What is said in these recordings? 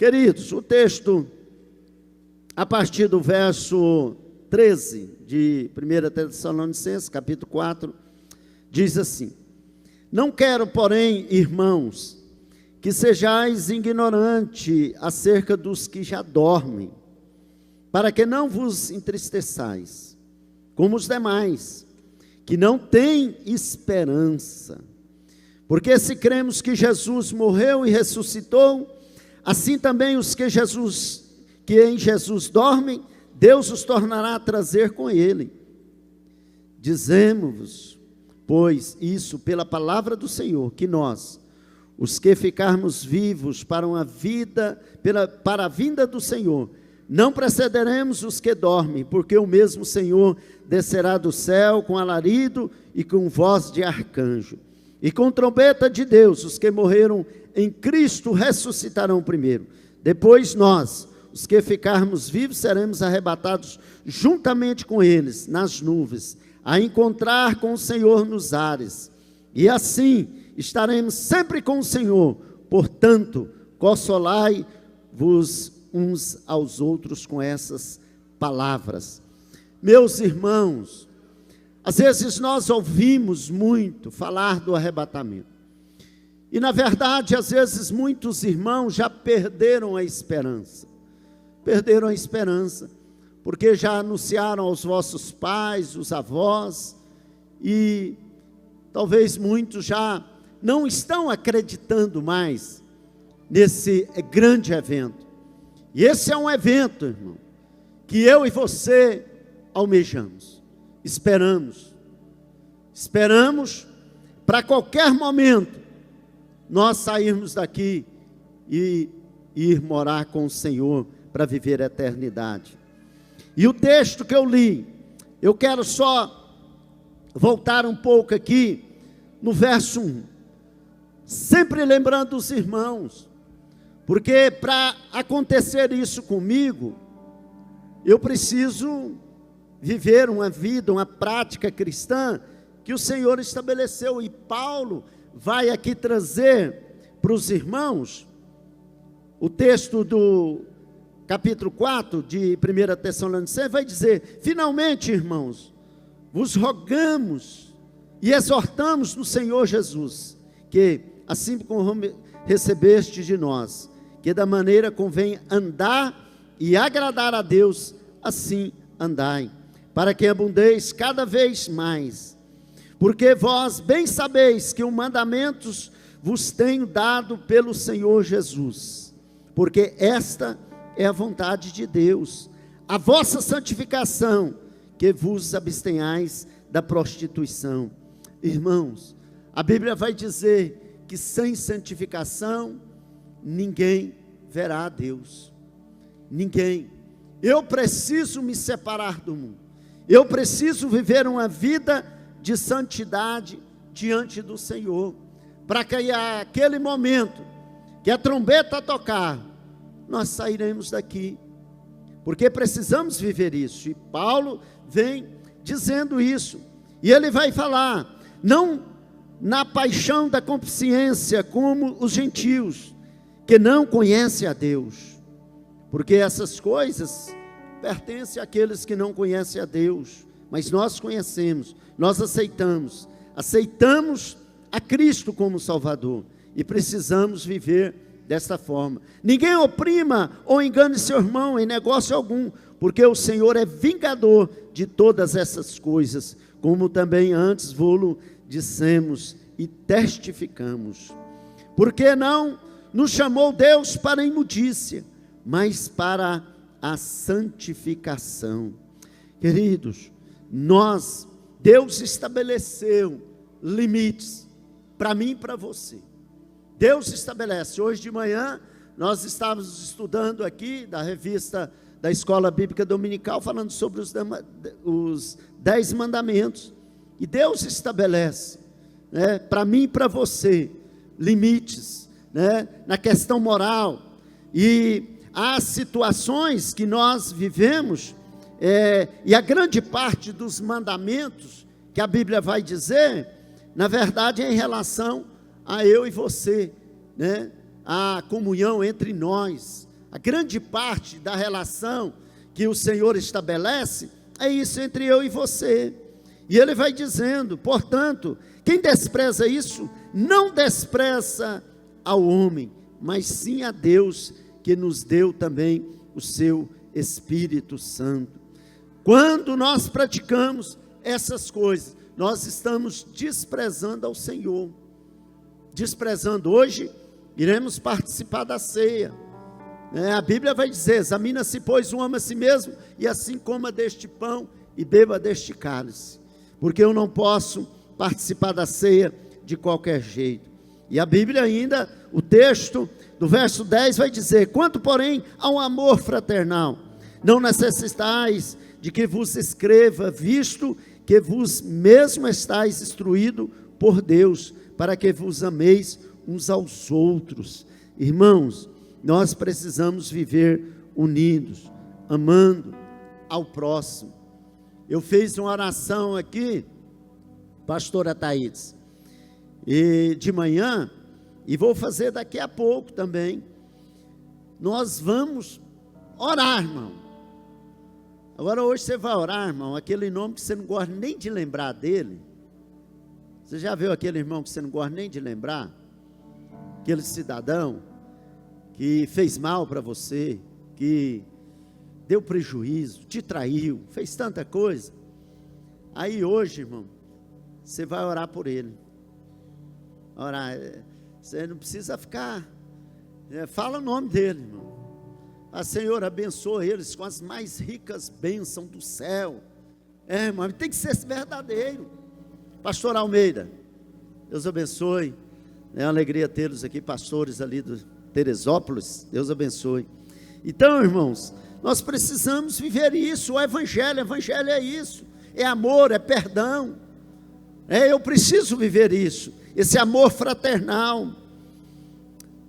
Queridos, o texto, a partir do verso 13 de 1 Tessalonicenses, capítulo 4, diz assim: Não quero, porém, irmãos, que sejais ignorantes acerca dos que já dormem, para que não vos entristeçais, como os demais, que não têm esperança. Porque se cremos que Jesus morreu e ressuscitou, assim também os que em Jesus dormem, Deus os tornará a trazer com ele. Dizemos-vos, pois, isso pela palavra do Senhor, que nós, os que ficarmos vivos para a vinda do Senhor, não precederemos os que dormem, porque o mesmo Senhor descerá do céu com alarido e com voz de arcanjo, e com trombeta de Deus. Os que morreram em Cristo ressuscitarão primeiro. Depois nós, os que ficarmos vivos, seremos arrebatados juntamente com eles nas nuvens, a encontrar com o Senhor nos ares. E estaremos sempre com o Senhor. Portanto, consolai-vos uns aos outros com essas palavras. Meus irmãos, às vezes nós ouvimos muito falar do arrebatamento. E na verdade, às vezes muitos irmãos já perderam a esperança. Perderam a esperança, porque já anunciaram aos vossos pais, os avós, e talvez muitos já não estão acreditando mais nesse grande evento. E esse é um evento, irmão, que eu e você almejamos, esperamos para qualquer momento nós sairmos daqui e ir morar com o Senhor para viver a eternidade. E o texto que eu li, eu quero só voltar um pouco aqui no verso 1, sempre lembrando os irmãos, porque para acontecer isso comigo, eu preciso viver uma vida, uma prática cristã que o Senhor estabeleceu. E Paulo vai aqui trazer para os irmãos o texto do capítulo 4 de 1 Tessalonicenses, vai dizer: finalmente, irmãos, vos rogamos e exortamos no Senhor Jesus, que assim como recebeste de nós, que da maneira convém andar e agradar a Deus, assim andai, para que abundeis cada vez mais. Porque vós bem sabeis que os mandamentos vos tenho dado pelo Senhor Jesus, porque esta é a vontade de Deus, a vossa santificação, que vos abstenhais da prostituição. Irmãos, a Bíblia vai dizer que sem santificação ninguém verá a Deus. Ninguém. Eu preciso me separar do mundo. Eu preciso viver uma vida de santidade diante do Senhor, para que aquele momento que a trombeta tocar, nós sairemos daqui, porque precisamos viver isso. E Paulo vem dizendo isso, e ele vai falar, não na paixão da consciência, como os gentios, que não conhecem a Deus, porque essas coisas pertencem àqueles que não conhecem a Deus, mas nós conhecemos, nós aceitamos a Cristo como Salvador, e precisamos viver desta forma. Ninguém oprima ou engane seu irmão em negócio algum, porque o Senhor é vingador de todas essas coisas, como também antes vô-lo dissemos e testificamos. Porque não nos chamou Deus para a imundícia, mas para a santificação. Queridos, Deus estabeleceu limites para mim e para você. Deus estabelece. Hoje de manhã nós estávamos estudando aqui da revista da Escola Bíblica Dominical, falando sobre os 10 mandamentos. E Deus estabelece, né, para mim e para você, limites, né, na questão moral. E há situações que nós vivemos, e a grande parte dos mandamentos que a Bíblia vai dizer, na verdade é em relação a eu e você, né? A comunhão entre nós, A grande parte da relação que o Senhor estabelece é isso entre eu e você. E ele vai dizendo, portanto, quem despreza isso, não despreza ao homem, mas sim a Deus, que nos deu também o seu Espírito Santo. Quando nós praticamos essas coisas, nós estamos desprezando ao Senhor. Desprezando. Hoje, iremos participar da ceia. A Bíblia vai dizer, examina-se, pois, o homem a si mesmo, e assim coma deste pão e beba deste cálice. Porque eu não posso participar da ceia de qualquer jeito. E a Bíblia ainda, o texto do verso 10 vai dizer, quanto porém ao amor fraternal, não necessitais de que vos escreva, visto que vos mesmo estáis instruído por Deus, para que vos ameis uns aos outros. Irmãos, nós precisamos viver unidos, amando ao próximo. Eu fiz uma oração aqui, pastora Thaís, e de manhã, e vou fazer daqui a pouco também. Nós vamos orar, irmão. Agora hoje você vai orar, irmão, aquele nome que você não gosta nem de lembrar dele. Você já viu aquele irmão que você não gosta nem de lembrar? Aquele cidadão que fez mal para você, que deu prejuízo, te traiu, fez tanta coisa. Aí hoje, irmão, você vai orar por ele. Orar, você não precisa ficar, fala o nome dele, irmão. A Senhor abençoa eles com as mais ricas bênçãos do céu. Irmão, tem que ser verdadeiro. Pastor Almeida, Deus abençoe. É uma alegria tê-los aqui, pastores ali do Teresópolis. Deus abençoe. Então, irmãos, nós precisamos viver isso. O evangelho é isso. É amor, é perdão. Eu preciso viver isso. Esse amor fraternal.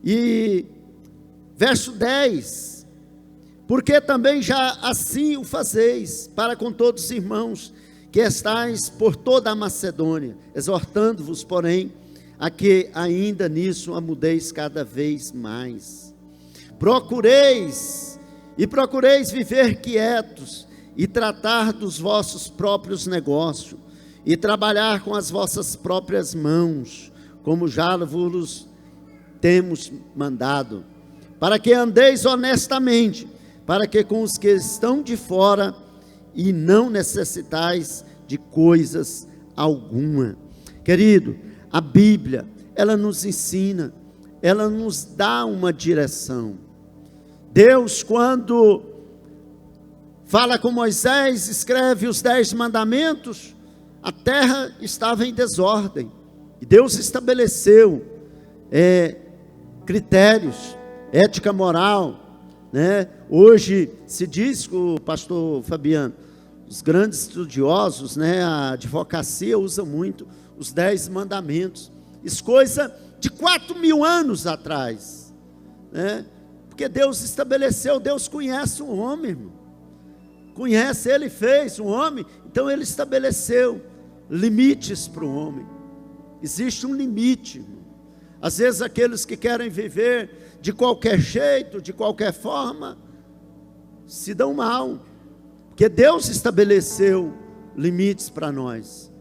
E verso 10. Porque também já assim o fazeis, para com todos os irmãos, que estáis por toda a Macedônia, exortando-vos, porém, a que ainda nisso amudeis cada vez mais. Procureis viver quietos, e tratar dos vossos próprios negócios, e trabalhar com as vossas próprias mãos, como já vos temos mandado, para que andeis honestamente, para que com os que estão de fora, e não necessitais de coisas alguma. Querido, a Bíblia, ela nos ensina, ela nos dá uma direção. Deus, quando fala com Moisés, escreve os 10 mandamentos, a terra estava em desordem, e Deus estabeleceu critérios, ética moral, Hoje se diz que o pastor Fabiano, os grandes estudiosos, a advocacia usa muito os 10 mandamentos, isso coisa de 4.000 anos atrás, porque Deus estabeleceu, Deus conhece o homem, irmão. Conhece, Ele fez um homem, então Ele estabeleceu limites para o homem. Existe um limite, irmão. Às vezes aqueles que querem viver de qualquer jeito, de qualquer forma, se dão mal, porque Deus estabeleceu limites para nós,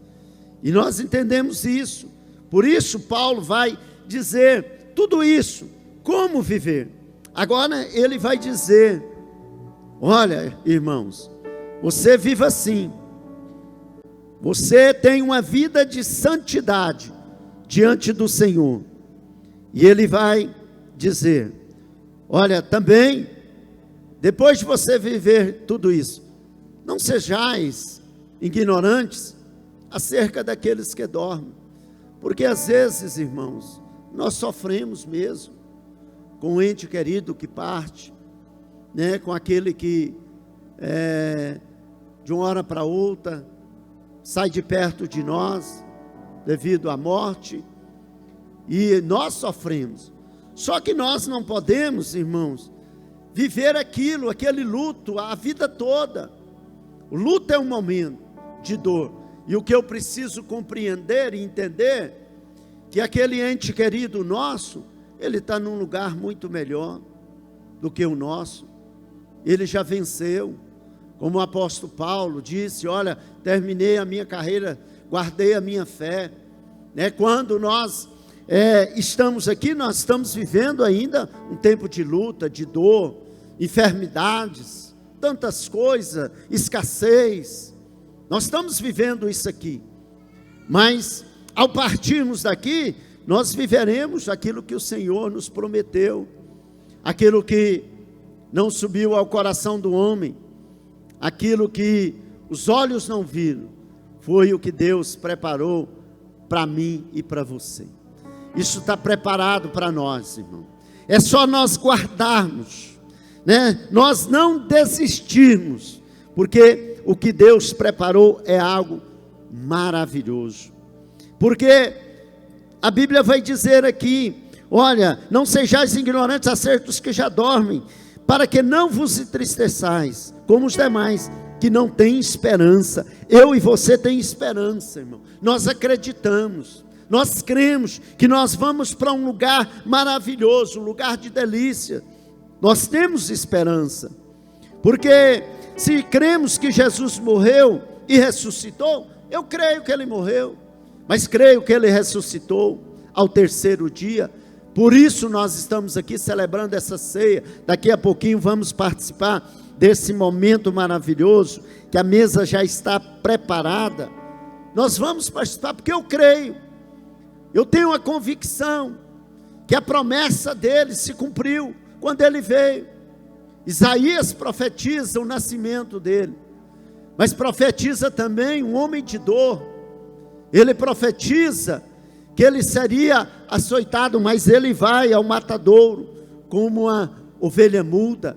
e nós entendemos isso. Por isso Paulo vai dizer tudo isso, como viver. Agora ele vai dizer, olha, irmãos, você viva assim, você tem uma vida de santidade diante do Senhor, e ele vai dizer, olha, também, depois de você viver tudo isso, não sejais ignorantes acerca daqueles que dormem, porque às vezes, irmãos, nós sofremos mesmo, com o ente querido que parte, com aquele que, de uma hora para outra, sai de perto de nós, devido à morte, e nós sofremos. Só que nós não podemos, irmãos, viver aquele luto a vida toda. O luto é um momento de dor, e o que eu preciso compreender e entender, que aquele ente querido nosso, ele está num lugar muito melhor, do que o nosso. Ele já venceu, como o apóstolo Paulo disse: olha, terminei a minha carreira, guardei a minha fé. Quando nós estamos aqui, nós estamos vivendo ainda um tempo de luta, de dor, enfermidades, tantas coisas, escassez. Nós estamos vivendo isso aqui, mas ao partirmos daqui, nós viveremos aquilo que o Senhor nos prometeu, aquilo que não subiu ao coração do homem, aquilo que os olhos não viram, foi o que Deus preparou para mim e para você. Isso está preparado para nós, irmão. É só nós guardarmos, nós não desistirmos, porque o que Deus preparou é algo maravilhoso. Porque a Bíblia vai dizer aqui: olha, não sejais ignorantes acerca dos que já dormem, para que não vos entristeçais, como os demais, que não têm esperança. Eu e você tem esperança, irmão. Nós acreditamos, nós cremos que nós vamos para um lugar maravilhoso, um lugar de delícia. Nós temos esperança, porque se cremos que Jesus morreu e ressuscitou, eu creio que Ele morreu, mas creio que Ele ressuscitou ao terceiro dia. Por isso nós estamos aqui celebrando essa ceia. Daqui a pouquinho vamos participar desse momento maravilhoso, que a mesa já está preparada. Nós vamos participar porque eu creio, eu tenho a convicção que a promessa dele se cumpriu quando ele veio. Isaías profetiza o nascimento dele, mas profetiza também um homem de dor. Ele profetiza que ele seria açoitado, mas ele vai ao matadouro como uma ovelha muda.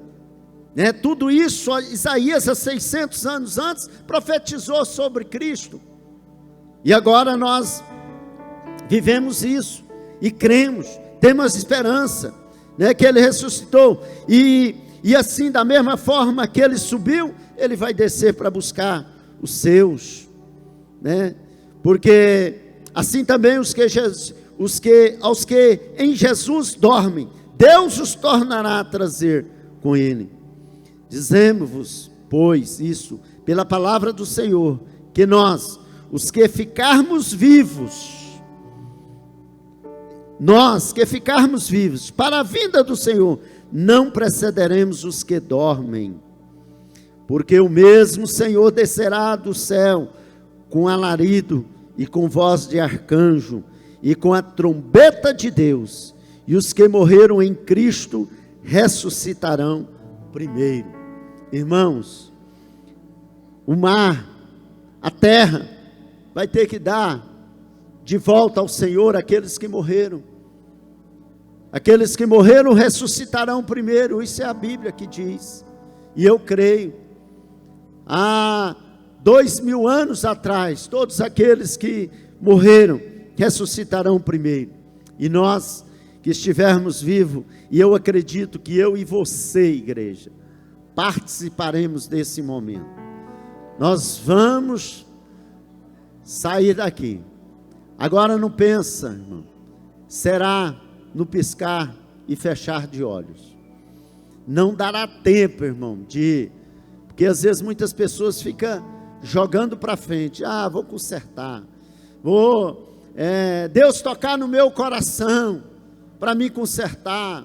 Tudo isso Isaías, há 600 anos antes, profetizou sobre Cristo. E agora nós vivemos isso e cremos, temos esperança, que Ele ressuscitou. E assim, da mesma forma que Ele subiu, Ele vai descer para buscar os seus, porque assim também aos que em Jesus dormem, Deus os tornará a trazer com Ele. Dizemos-vos, pois, isso, pela palavra do Senhor, que nós, os que ficarmos vivos, para a vinda do Senhor, não precederemos os que dormem, porque o mesmo Senhor descerá do céu com alarido e com voz de arcanjo e com a trombeta de Deus, e os que morreram em Cristo ressuscitarão primeiro. Irmãos, o mar, a terra, vai ter que dar de volta ao Senhor aqueles que morreram. Aqueles que morreram ressuscitarão primeiro, isso é a Bíblia que diz, e eu creio. Há 2000 anos atrás, todos aqueles que morreram ressuscitarão primeiro, e nós que estivermos vivos, e eu acredito que eu e você, igreja, participaremos desse momento. Nós vamos sair daqui. Agora não pensa, irmão, será no piscar e fechar de olhos. Não dará tempo, irmão, porque às vezes muitas pessoas ficam jogando para frente. Vou consertar, Deus tocar no meu coração para me consertar,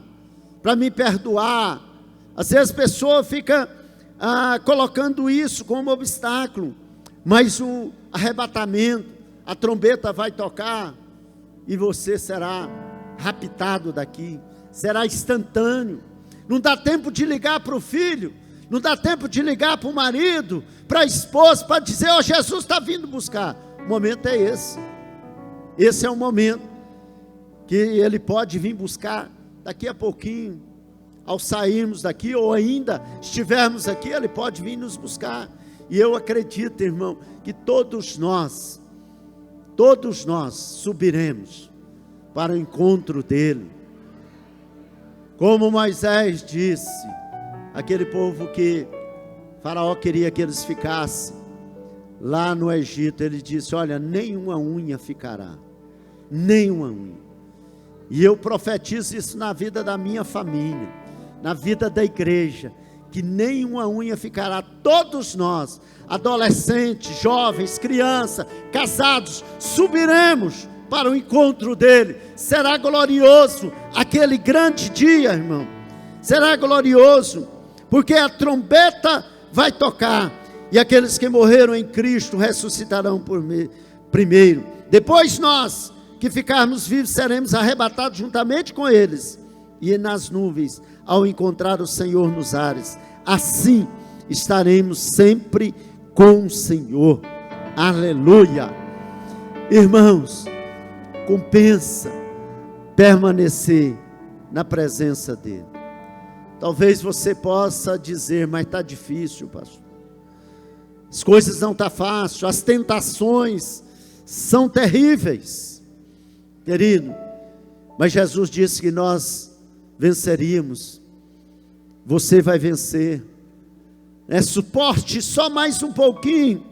para me perdoar. Às vezes a pessoa fica colocando isso como obstáculo, mas o arrebatamento, a trombeta vai tocar e você será raptado daqui, será instantâneo. Não dá tempo de ligar para o filho, não dá tempo de ligar para o marido, para a esposa, para dizer: Jesus está vindo buscar. O momento é esse. Esse é o momento que Ele pode vir buscar daqui a pouquinho. Ao sairmos daqui, ou ainda estivermos aqui, Ele pode vir nos buscar. E eu acredito, irmão, que todos nós subiremos para o encontro dEle. Como Moisés disse, aquele povo que Faraó queria que eles ficassem lá no Egito, ele disse: olha, nenhuma unha ficará, nenhuma unha. E eu profetizo isso na vida da minha família, na vida da igreja, que nenhuma unha ficará. Todos nós, adolescentes, jovens, crianças, casados, subiremos para o encontro dele. Será glorioso aquele grande dia, irmão. Será glorioso, porque a trombeta vai tocar, e aqueles que morreram em Cristo ressuscitarão primeiro. Depois nós, que ficarmos vivos, seremos arrebatados juntamente com eles, e nas nuvens, ao encontrar o Senhor nos ares. Assim estaremos sempre com o Senhor. Aleluia. Irmãos, compensa permanecer na presença dele. Talvez você possa dizer: mas está difícil, pastor, as coisas não estão fáceis, as tentações são terríveis. Querido, mas Jesus disse que nós venceríamos. Você vai vencer. Suporte só mais um pouquinho,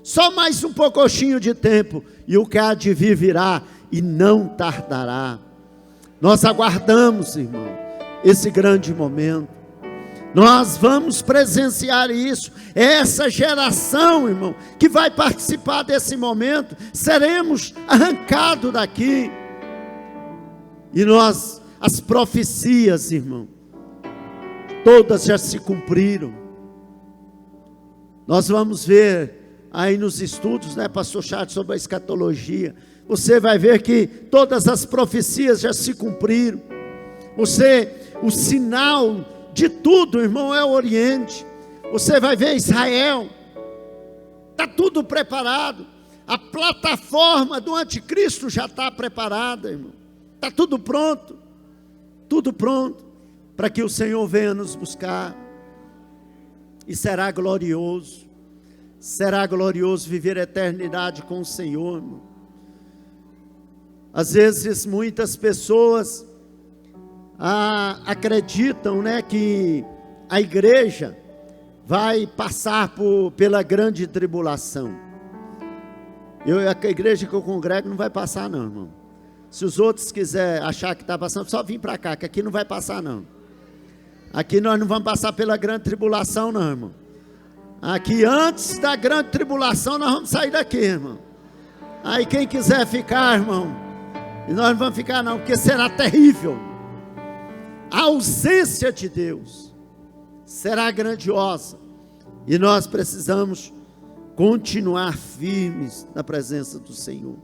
só mais um pouquinho de tempo, e o que há de vir virá, e não tardará. Nós aguardamos, irmão, esse grande momento. Nós vamos presenciar isso. Essa geração, irmão, que vai participar desse momento, seremos arrancados daqui. E nós, as profecias, irmão, todas já se cumpriram. Nós vamos ver aí nos estudos, pastor Charles, sobre a escatologia. Você vai ver que todas as profecias já se cumpriram. O sinal de tudo, irmão, é o Oriente. Você vai ver Israel, está tudo preparado. A plataforma do anticristo já está preparada, irmão. Está tudo pronto, para que o Senhor venha nos buscar. E será glorioso viver a eternidade com o Senhor, irmão. Às vezes muitas pessoas acreditam, que a igreja vai passar pela grande tribulação. A igreja que eu congrego não vai passar não, irmão. Se os outros quiserem achar que está passando, só vir para cá, que aqui não vai passar não. Aqui nós não vamos passar pela grande tribulação não, irmão. Aqui antes da grande tribulação nós vamos sair daqui, irmão. Aí quem quiser ficar, irmão, e nós não vamos ficar não, porque será terrível. A ausência de Deus será grandiosa, e nós precisamos continuar firmes na presença do Senhor.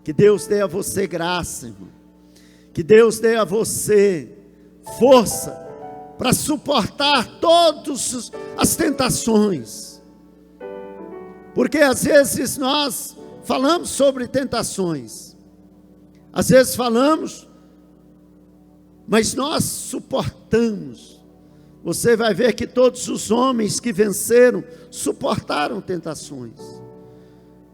Que Deus dê a você graça, irmão. Que Deus dê a você força para suportar todas as tentações. Porque às vezes nós falamos sobre tentações, às vezes falamos, mas nós suportamos. Você vai ver que todos os homens que venceram suportaram tentações.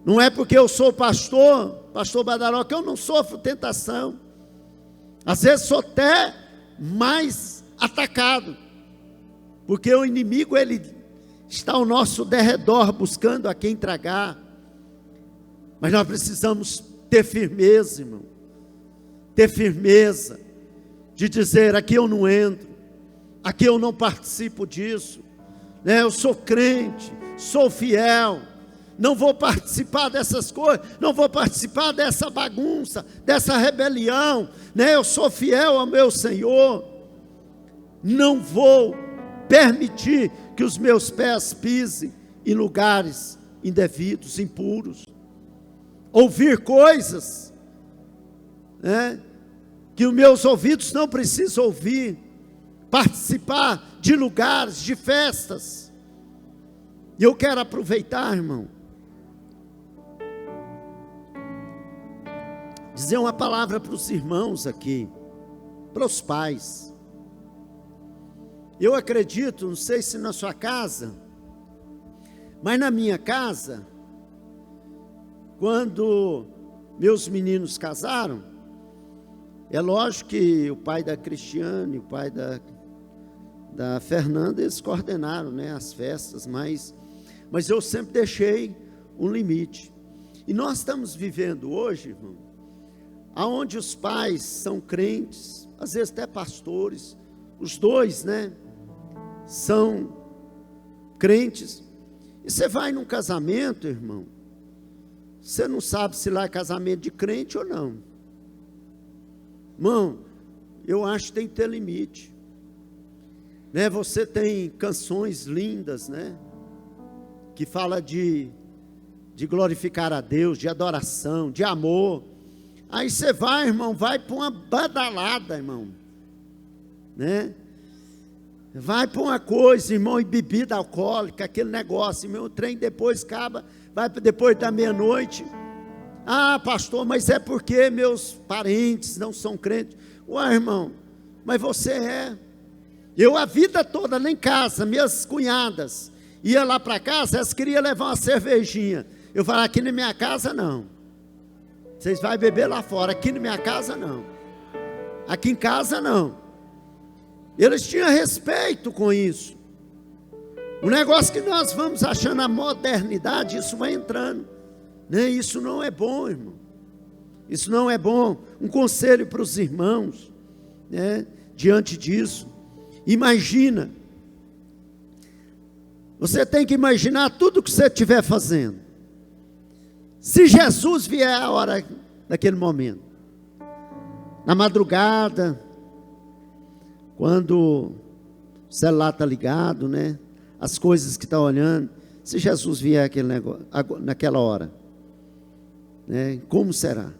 Não é porque eu sou pastor Badaró, que eu não sofro tentação. Às vezes sou até mais atacado, porque o inimigo, ele está ao nosso derredor, buscando a quem tragar. Mas nós precisamos ter firmeza, irmão. Ter firmeza de dizer: aqui eu não entro, aqui eu não participo disso, eu sou crente, sou fiel, não vou participar dessas coisas, não vou participar dessa bagunça, dessa rebelião, eu sou fiel ao meu Senhor, não vou permitir que os meus pés pisem em lugares indevidos, impuros, ouvir coisas, que os meus ouvidos não precisam ouvir, participar de lugares, de festas. E eu quero aproveitar, irmão, dizer uma palavra para os irmãos aqui, para os pais. Eu acredito, não sei se na sua casa, mas na minha casa, quando meus meninos casaram, é lógico que o pai da Cristiane, o pai da Fernanda, eles coordenaram, as festas, mas eu sempre deixei um limite. E nós estamos vivendo hoje, irmão, aonde os pais são crentes, às vezes até pastores, os dois, né, são crentes. E você vai num casamento, irmão, você não sabe se lá é casamento de crente ou não. Irmão, eu acho que tem que ter limite, né? Você tem canções lindas, né, que fala de glorificar a Deus, de adoração, de amor. Aí você vai, irmão, vai para uma badalada, irmão, né? Vai para uma coisa, irmão, e bebida alcoólica, aquele negócio, irmão, o trem depois acaba, vai para depois da meia-noite. Ah, pastor, mas é porque meus parentes não são crentes. Ué, irmão, mas você é. Eu a vida toda lá em casa, minhas cunhadas, ia lá para casa, elas queriam levar uma cervejinha. Eu falava, aqui na minha casa não. Vocês vão beber lá fora, aqui na minha casa não. Aqui em casa não. Eles tinham respeito com isso. O negócio que nós vamos achando a modernidade, isso vai entrando, né? Isso não é bom, irmão. Isso não é bom. Um conselho para os irmãos, né? Diante disso, imagina. Você tem que imaginar tudo que você estiver fazendo. Se Jesus vier a hora daquele momento, na madrugada, quando o celular está ligado, né? As coisas que está olhando, se Jesus vier aquele negócio, naquela hora, né? Como será?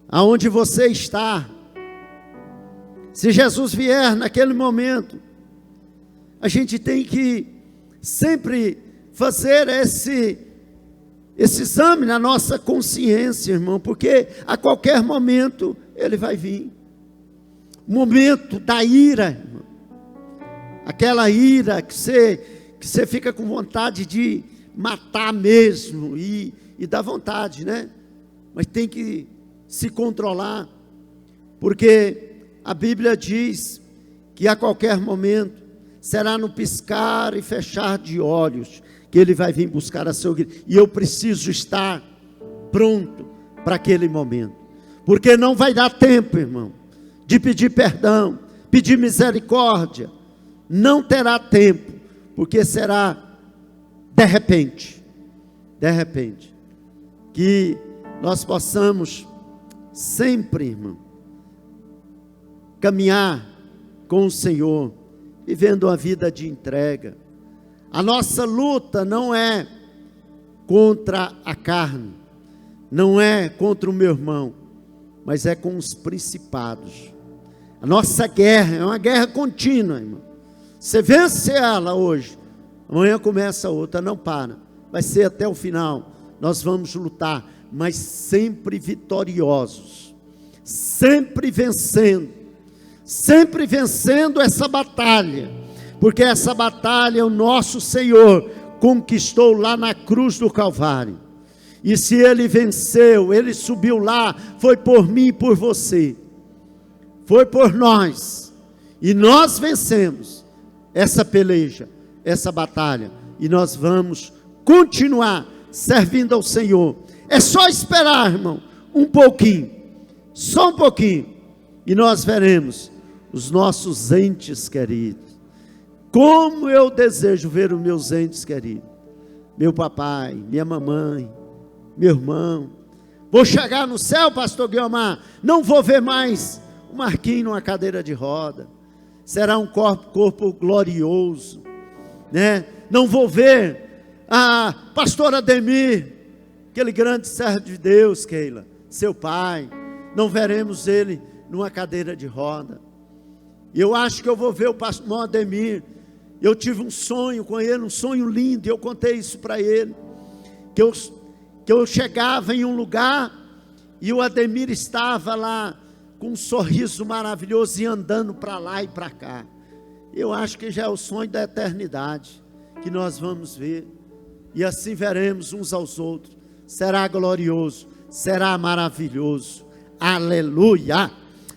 Aonde você está? Se Jesus vier naquele momento, a gente tem que sempre fazer esse exame na nossa consciência, irmão, porque a qualquer momento ele vai vir. O momento da ira, irmão, aquela ira que você fica com vontade de matar mesmo, e dá vontade, né? Mas tem que se controlar, porque a Bíblia diz que a qualquer momento será no piscar e fechar de olhos que ele vai vir buscar a seu filho, e eu preciso estar pronto para aquele momento, porque não vai dar tempo, irmão, de pedir perdão, pedir misericórdia, não terá tempo, porque será de repente, que nós possamos sempre, irmão, caminhar com o Senhor, vivendo uma vida de entrega. A nossa luta não é contra a carne, não é contra o meu irmão, mas é com os principados. A nossa guerra é uma guerra contínua, irmão. Você vence ela hoje, amanhã começa outra, não para, vai ser até o final. Nós vamos lutar, mas sempre vitoriosos, sempre vencendo essa batalha, porque essa batalha o nosso Senhor conquistou lá na cruz do Calvário. E se Ele venceu, Ele subiu lá, foi por mim e por você, foi por nós, e nós vencemos essa peleja, essa batalha, e nós vamos continuar servindo ao Senhor. É só esperar, irmão, um pouquinho, só um pouquinho, e nós veremos os nossos entes queridos. Como eu desejo ver os meus entes queridos, meu papai, minha mamãe, meu irmão. Vou chegar no céu, pastor Guilmar, não vou ver mais o Marquinhos numa cadeira de roda, será um corpo glorioso, né? Não vou ver a pastora Ademir, aquele grande servo de Deus, Keila, seu pai, não veremos ele numa cadeira de roda. Eu acho que eu vou ver o pastor Ademir. Eu tive um sonho com ele, um sonho lindo, e eu contei isso para ele, que eu chegava em um lugar, e o Ademir estava lá, com um sorriso maravilhoso, e andando para lá e para cá. Eu acho que já é o sonho da eternidade, que nós vamos ver, e assim veremos uns aos outros. Será glorioso, será maravilhoso, aleluia.